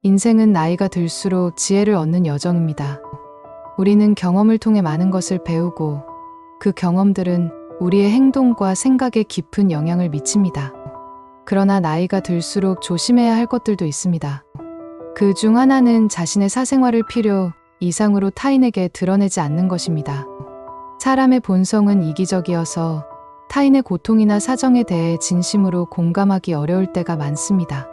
인생은 나이가 들수록 지혜를 얻는 여정입니다. 우리는 경험을 통해 많은 것을 배우고 그 경험들은 우리의 행동과 생각에 깊은 영향을 미칩니다. 그러나 나이가 들수록 조심해야 할 것들도 있습니다. 그 중 하나는 자신의 사생활을 필요 이상으로 타인에게 드러내지 않는 것입니다. 사람의 본성은 이기적이어서 타인의 고통이나 사정에 대해 진심으로 공감하기 어려울 때가 많습니다.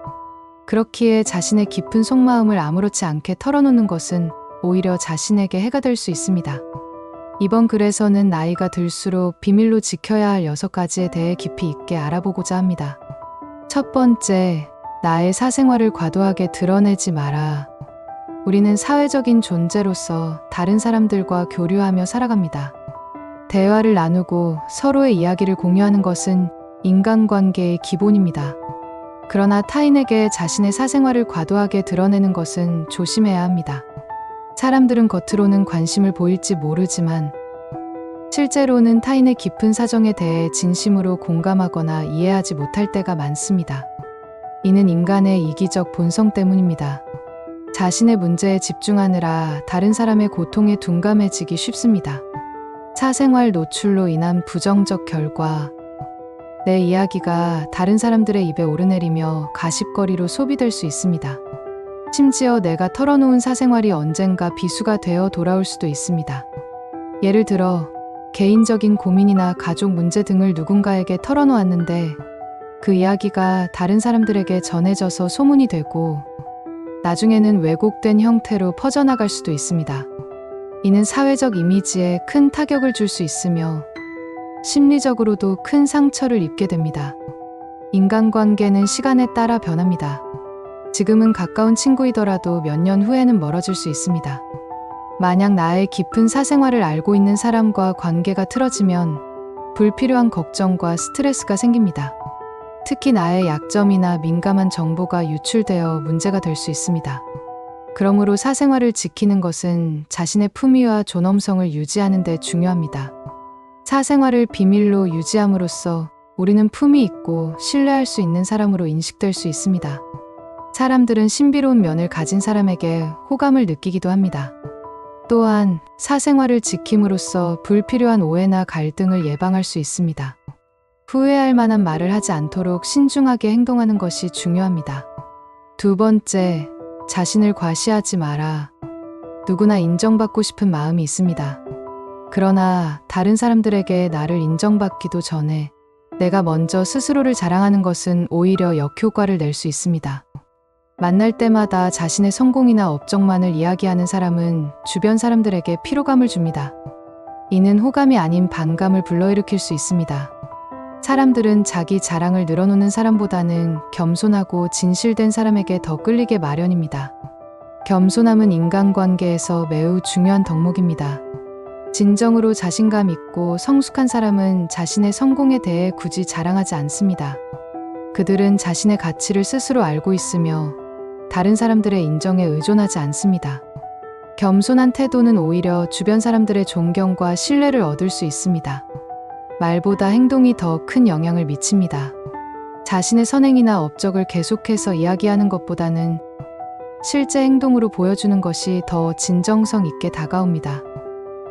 그렇기에 자신의 깊은 속마음을 아무렇지 않게 털어놓는 것은 오히려 자신에게 해가 될 수 있습니다. 이번 글에서는 나이가 들수록 비밀로 지켜야 할 6가지에 대해 깊이 있게 알아보고자 합니다. 첫 번째, 나의 사생활을 과도하게 드러내지 마라. 우리는 사회적인 존재로서 다른 사람들과 교류하며 살아갑니다. 대화를 나누고 서로의 이야기를 공유하는 것은 인간관계의 기본입니다. 그러나 타인에게 자신의 사생활을 과도하게 드러내는 것은 조심해야 합니다. 사람들은 겉으로는 관심을 보일지 모르지만 실제로는 타인의 깊은 사정에 대해 진심으로 공감하거나 이해하지 못할 때가 많습니다. 이는 인간의 이기적 본성 때문입니다. 자신의 문제에 집중하느라 다른 사람의 고통에 둔감해지기 쉽습니다. 사생활 노출로 인한 부정적 결과, 내 이야기가 다른 사람들의 입에 오르내리며 가십거리로 소비될 수 있습니다. 심지어 내가 털어놓은 사생활이 언젠가 비수가 되어 돌아올 수도 있습니다. 예를 들어 개인적인 고민이나 가족 문제 등을 누군가에게 털어놓았는데 그 이야기가 다른 사람들에게 전해져서 소문이 되고 나중에는 왜곡된 형태로 퍼져나갈 수도 있습니다. 이는 사회적 이미지에 큰 타격을 줄 수 있으며 심리적으로도 큰 상처를 입게 됩니다. 인간관계는 시간에 따라 변합니다. 지금은 가까운 친구이더라도 몇 년 후에는 멀어질 수 있습니다. 만약 나의 깊은 사생활을 알고 있는 사람과 관계가 틀어지면 불필요한 걱정과 스트레스가 생깁니다. 특히 나의 약점이나 민감한 정보가 유출되어 문제가 될 수 있습니다. 그러므로 사생활을 지키는 것은 자신의 품위와 존엄성을 유지하는 데 중요합니다. 사생활을 비밀로 유지함으로써 우리는 품위 있고 신뢰할 수 있는 사람으로 인식될 수 있습니다. 사람들은 신비로운 면을 가진 사람에게 호감을 느끼기도 합니다. 또한 사생활을 지킴으로써 불필요한 오해나 갈등을 예방할 수 있습니다. 후회할 만한 말을 하지 않도록 신중하게 행동하는 것이 중요합니다. 두 번째, 자신을 과시하지 마라. 누구나 인정받고 싶은 마음이 있습니다. 그러나 다른 사람들에게 나를 인정받기도 전에 내가 먼저 스스로를 자랑하는 것은 오히려 역효과를 낼 수 있습니다. 만날 때마다 자신의 성공이나 업적만을 이야기하는 사람은 주변 사람들에게 피로감을 줍니다. 이는 호감이 아닌 반감을 불러일으킬 수 있습니다. 사람들은 자기 자랑을 늘어놓는 사람보다는 겸손하고 진실된 사람에게 더 끌리게 마련입니다. 겸손함은 인간관계에서 매우 중요한 덕목입니다. 진정으로 자신감 있고 성숙한 사람은 자신의 성공에 대해 굳이 자랑하지 않습니다. 그들은 자신의 가치를 스스로 알고 있으며 다른 사람들의 인정에 의존하지 않습니다. 겸손한 태도는 오히려 주변 사람들의 존경과 신뢰를 얻을 수 있습니다. 말보다 행동이 더 큰 영향을 미칩니다. 자신의 선행이나 업적을 계속해서 이야기하는 것보다는 실제 행동으로 보여주는 것이 더 진정성 있게 다가옵니다.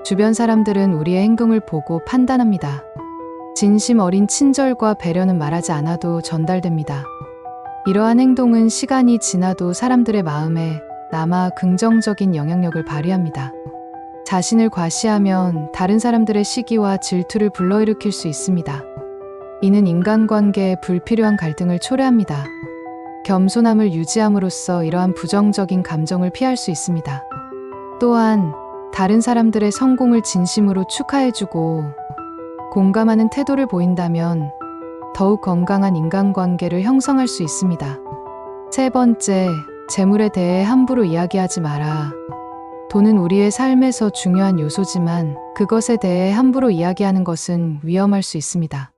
주변 사람들은 우리의 행동을 보고 판단합니다. 진심 어린 친절과 배려는 말하지 않아도 전달됩니다. 이러한 행동은 시간이 지나도 사람들의 마음에 남아 긍정적인 영향력을 발휘합니다. 자신을 과시하면 다른 사람들의 시기와 질투를 불러일으킬 수 있습니다. 이는 인간관계에 불필요한 갈등을 초래합니다. 겸손함을 유지함으로써 이러한 부정적인 감정을 피할 수 있습니다. 또한 다른 사람들의 성공을 진심으로 축하해주고 공감하는 태도를 보인다면 더욱 건강한 인간관계를 형성할 수 있습니다. 세 번째, 재물에 대해 함부로 이야기하지 마라. 돈은 우리의 삶에서 중요한 요소지만 그것에 대해 함부로 이야기하는 것은 위험할 수 있습니다.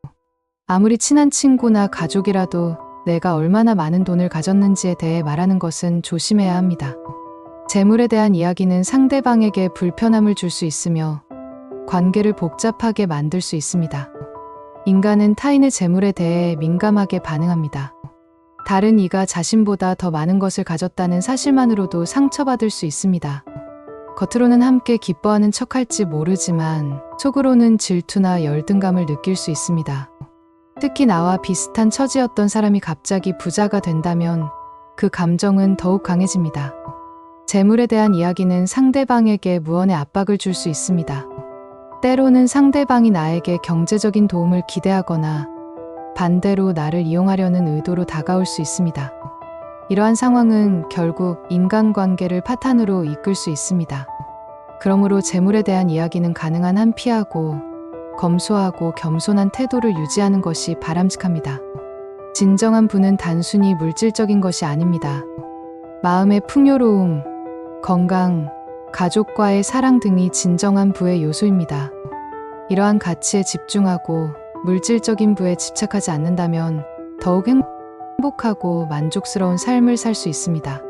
아무리 친한 친구나 가족이라도 내가 얼마나 많은 돈을 가졌는지에 대해 말하는 것은 조심해야 합니다. 재물에 대한 이야기는 상대방에게 불편함을 줄 수 있으며 관계를 복잡하게 만들 수 있습니다. 인간은 타인의 재물에 대해 민감하게 반응합니다. 다른 이가 자신보다 더 많은 것을 가졌다는 사실만으로도 상처받을 수 있습니다. 겉으로는 함께 기뻐하는 척할지 모르지만 속으로는 질투나 열등감을 느낄 수 있습니다. 특히 나와 비슷한 처지였던 사람이 갑자기 부자가 된다면 그 감정은 더욱 강해집니다. 재물에 대한 이야기는 상대방에게 무언의 압박을 줄 수 있습니다. 때로는 상대방이 나에게 경제적인 도움을 기대하거나 반대로 나를 이용하려는 의도로 다가올 수 있습니다. 이러한 상황은 결국 인간관계를 파탄으로 이끌 수 있습니다. 그러므로 재물에 대한 이야기는 가능한 한 피하고 검소하고 겸손한 태도를 유지하는 것이 바람직합니다. 진정한 부는 단순히 물질적인 것이 아닙니다. 마음의 풍요로움, 건강, 가족과의 사랑 등이 진정한 부의 요소입니다. 이러한 가치에 집중하고 물질적인 부에 집착하지 않는다면 더욱 행복하고 만족스러운 삶을 살 수 있습니다.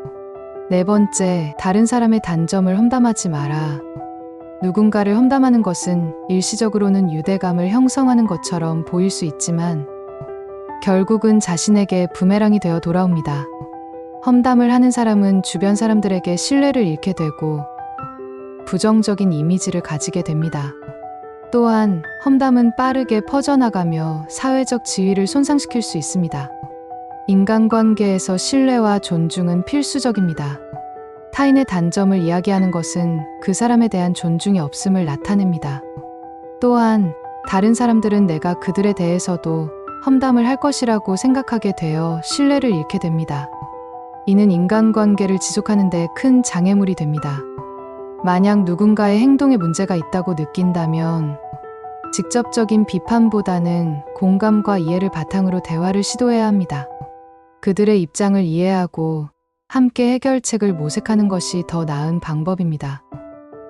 네 번째, 다른 사람의 단점을 험담하지 마라. 누군가를 험담하는 것은 일시적으로는 유대감을 형성하는 것처럼 보일 수 있지만 결국은 자신에게 부메랑이 되어 돌아옵니다. 험담을 하는 사람은 주변 사람들에게 신뢰를 잃게 되고 부정적인 이미지를 가지게 됩니다. 또한 험담은 빠르게 퍼져나가며 사회적 지위를 손상시킬 수 있습니다. 인간관계에서 신뢰와 존중은 필수적입니다. 타인의 단점을 이야기하는 것은 그 사람에 대한 존중이 없음을 나타냅니다. 또한 다른 사람들은 내가 그들에 대해서도 험담을 할 것이라고 생각하게 되어 신뢰를 잃게 됩니다. 이는 인간관계를 지속하는 데 큰 장애물이 됩니다. 만약 누군가의 행동에 문제가 있다고 느낀다면 직접적인 비판보다는 공감과 이해를 바탕으로 대화를 시도해야 합니다. 그들의 입장을 이해하고 함께 해결책을 모색하는 것이 더 나은 방법입니다.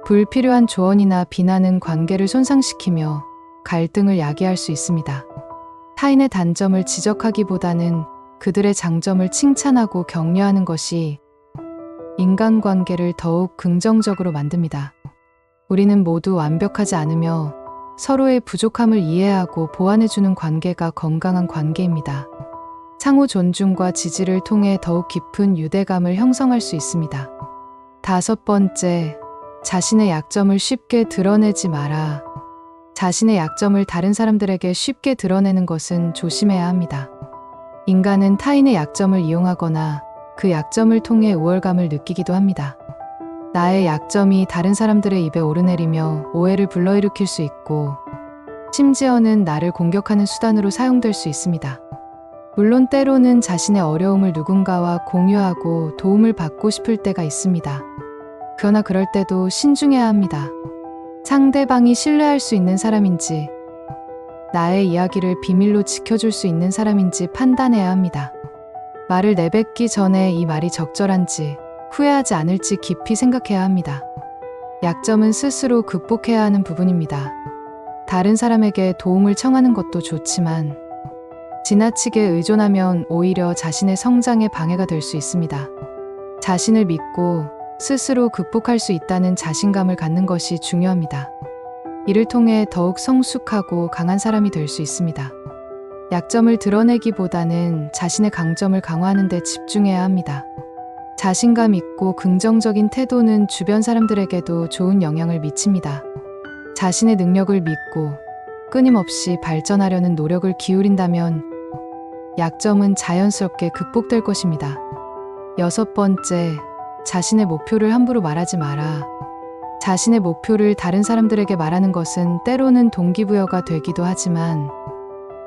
불필요한 조언이나 비난은 관계를 손상시키며 갈등을 야기할 수 있습니다. 타인의 단점을 지적하기보다는 그들의 장점을 칭찬하고 격려하는 것이 인간관계를 더욱 긍정적으로 만듭니다. 우리는 모두 완벽하지 않으며 서로의 부족함을 이해하고 보완해주는 관계가 건강한 관계입니다. 상호 존중과 지지를 통해 더욱 깊은 유대감을 형성할 수 있습니다. 다섯 번째, 자신의 약점을 쉽게 드러내지 마라. 자신의 약점을 다른 사람들에게 쉽게 드러내는 것은 조심해야 합니다. 인간은 타인의 약점을 이용하거나 그 약점을 통해 우월감을 느끼기도 합니다. 나의 약점이 다른 사람들의 입에 오르내리며 오해를 불러일으킬 수 있고 심지어는 나를 공격하는 수단으로 사용될 수 있습니다. 물론 때로는 자신의 어려움을 누군가와 공유하고 도움을 받고 싶을 때가 있습니다. 그러나 그럴 때도 신중해야 합니다. 상대방이 신뢰할 수 있는 사람인지 나의 이야기를 비밀로 지켜줄 수 있는 사람인지 판단해야 합니다. 말을 내뱉기 전에 이 말이 적절한지 후회하지 않을지 깊이 생각해야 합니다. 약점은 스스로 극복해야 하는 부분입니다. 다른 사람에게 도움을 청하는 것도 좋지만 지나치게 의존하면 오히려 자신의 성장에 방해가 될 수 있습니다. 자신을 믿고 스스로 극복할 수 있다는 자신감을 갖는 것이 중요합니다. 이를 통해 더욱 성숙하고 강한 사람이 될 수 있습니다. 약점을 드러내기보다는 자신의 강점을 강화하는 데 집중해야 합니다. 자신감 있고 긍정적인 태도는 주변 사람들에게도 좋은 영향을 미칩니다. 자신의 능력을 믿고 끊임없이 발전하려는 노력을 기울인다면 약점은 자연스럽게 극복될 것입니다. 여섯 번째, 자신의 목표를 함부로 말하지 마라. 자신의 목표를 다른 사람들에게 말하는 것은 때로는 동기부여가 되기도 하지만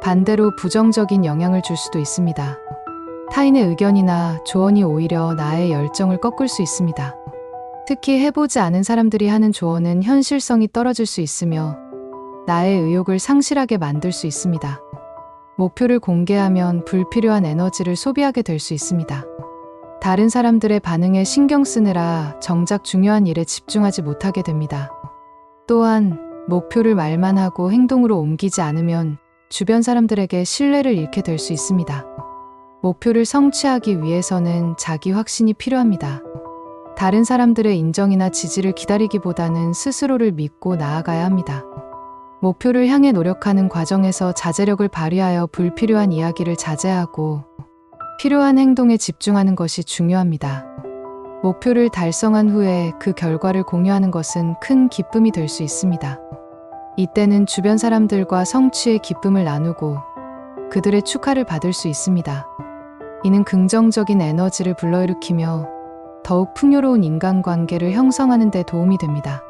반대로 부정적인 영향을 줄 수도 있습니다. 타인의 의견이나 조언이 오히려 나의 열정을 꺾을 수 있습니다. 특히 해보지 않은 사람들이 하는 조언은 현실성이 떨어질 수 있으며 나의 의욕을 상실하게 만들 수 있습니다. 목표를 공개하면 불필요한 에너지를 소비하게 될 수 있습니다. 다른 사람들의 반응에 신경 쓰느라 정작 중요한 일에 집중하지 못하게 됩니다. 또한 목표를 말만 하고 행동으로 옮기지 않으면 주변 사람들에게 신뢰를 잃게 될 수 있습니다. 목표를 성취하기 위해서는 자기 확신이 필요합니다. 다른 사람들의 인정이나 지지를 기다리기보다는 스스로를 믿고 나아가야 합니다. 목표를 향해 노력하는 과정에서 자제력을 발휘하여 불필요한 이야기를 자제하고 필요한 행동에 집중하는 것이 중요합니다. 목표를 달성한 후에 그 결과를 공유하는 것은 큰 기쁨이 될 수 있습니다. 이때는 주변 사람들과 성취의 기쁨을 나누고 그들의 축하를 받을 수 있습니다. 이는 긍정적인 에너지를 불러일으키며 더욱 풍요로운 인간관계를 형성하는 데 도움이 됩니다.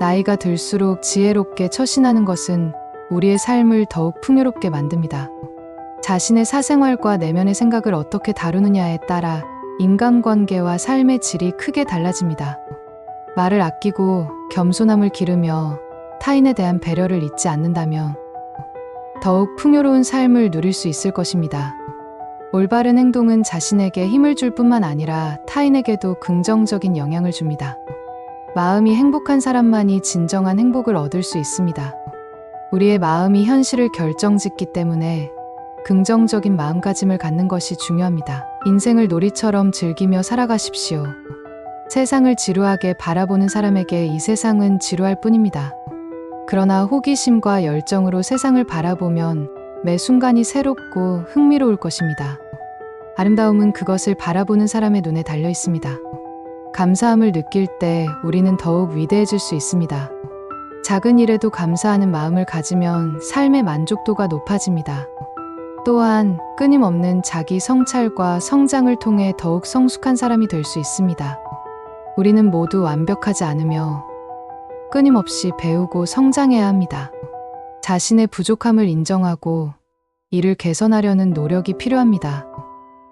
나이가 들수록 지혜롭게 처신하는 것은 우리의 삶을 더욱 풍요롭게 만듭니다. 자신의 사생활과 내면의 생각을 어떻게 다루느냐에 따라 인간관계와 삶의 질이 크게 달라집니다. 말을 아끼고 겸손함을 기르며 타인에 대한 배려를 잊지 않는다면 더욱 풍요로운 삶을 누릴 수 있을 것입니다. 올바른 행동은 자신에게 힘을 줄 뿐만 아니라 타인에게도 긍정적인 영향을 줍니다. 마음이 행복한 사람만이 진정한 행복을 얻을 수 있습니다. 우리의 마음이 현실을 결정짓기 때문에 긍정적인 마음가짐을 갖는 것이 중요합니다. 인생을 놀이처럼 즐기며 살아가십시오. 세상을 지루하게 바라보는 사람에게 이 세상은 지루할 뿐입니다. 그러나 호기심과 열정으로 세상을 바라보면 매 순간이 새롭고 흥미로울 것입니다. 아름다움은 그것을 바라보는 사람의 눈에 달려 있습니다. 감사함을 느낄 때 우리는 더욱 위대해질 수 있습니다. 작은 일에도 감사하는 마음을 가지면 삶의 만족도가 높아집니다. 또한 끊임없는 자기 성찰과 성장을 통해 더욱 성숙한 사람이 될 수 있습니다. 우리는 모두 완벽하지 않으며 끊임없이 배우고 성장해야 합니다. 자신의 부족함을 인정하고 이를 개선하려는 노력이 필요합니다.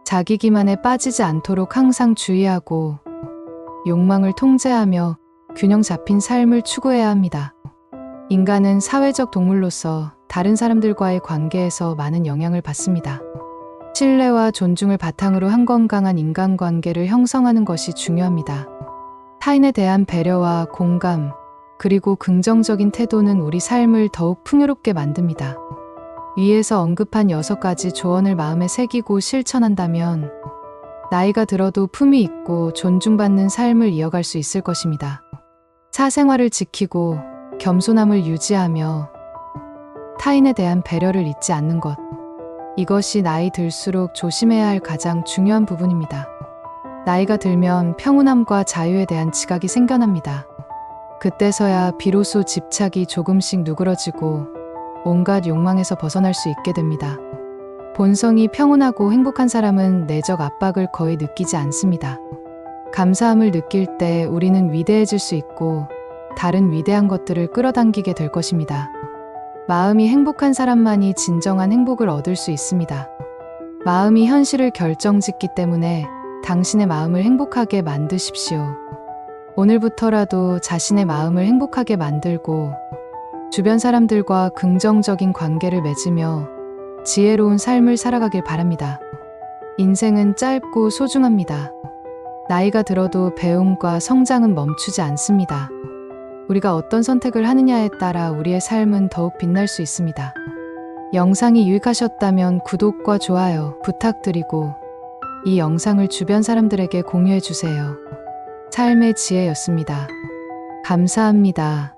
자기 기만에 빠지지 않도록 항상 주의하고 욕망을 통제하며 균형 잡힌 삶을 추구해야 합니다. 인간은 사회적 동물로서 다른 사람들과의 관계에서 많은 영향을 받습니다. 신뢰와 존중을 바탕으로 한 건강한 인간관계를 형성하는 것이 중요합니다. 타인에 대한 배려와 공감, 그리고 긍정적인 태도는 우리 삶을 더욱 풍요롭게 만듭니다. 위에서 언급한 6가지 조언을 마음에 새기고 실천한다면 나이가 들어도 품위 있고 존중받는 삶을 이어갈 수 있을 것입니다. 사생활을 지키고 겸손함을 유지하며 타인에 대한 배려를 잊지 않는 것. 이것이 나이 들수록 조심해야 할 가장 중요한 부분입니다. 나이가 들면 평온함과 자유에 대한 지각이 생겨납니다. 그때서야 비로소 집착이 조금씩 누그러지고 온갖 욕망에서 벗어날 수 있게 됩니다. 본성이 평온하고 행복한 사람은 내적 압박을 거의 느끼지 않습니다. 감사함을 느낄 때 우리는 위대해질 수 있고 다른 위대한 것들을 끌어당기게 될 것입니다. 마음이 행복한 사람만이 진정한 행복을 얻을 수 있습니다. 마음이 현실을 결정짓기 때문에 당신의 마음을 행복하게 만드십시오. 오늘부터라도 자신의 마음을 행복하게 만들고 주변 사람들과 긍정적인 관계를 맺으며 지혜로운 삶을 살아가길 바랍니다. 인생은 짧고 소중합니다. 나이가 들어도 배움과 성장은 멈추지 않습니다. 우리가 어떤 선택을 하느냐에 따라 우리의 삶은 더욱 빛날 수 있습니다. 영상이 유익하셨다면 구독과 좋아요 부탁드리고 이 영상을 주변 사람들에게 공유해 주세요. 삶의 지혜였습니다. 감사합니다.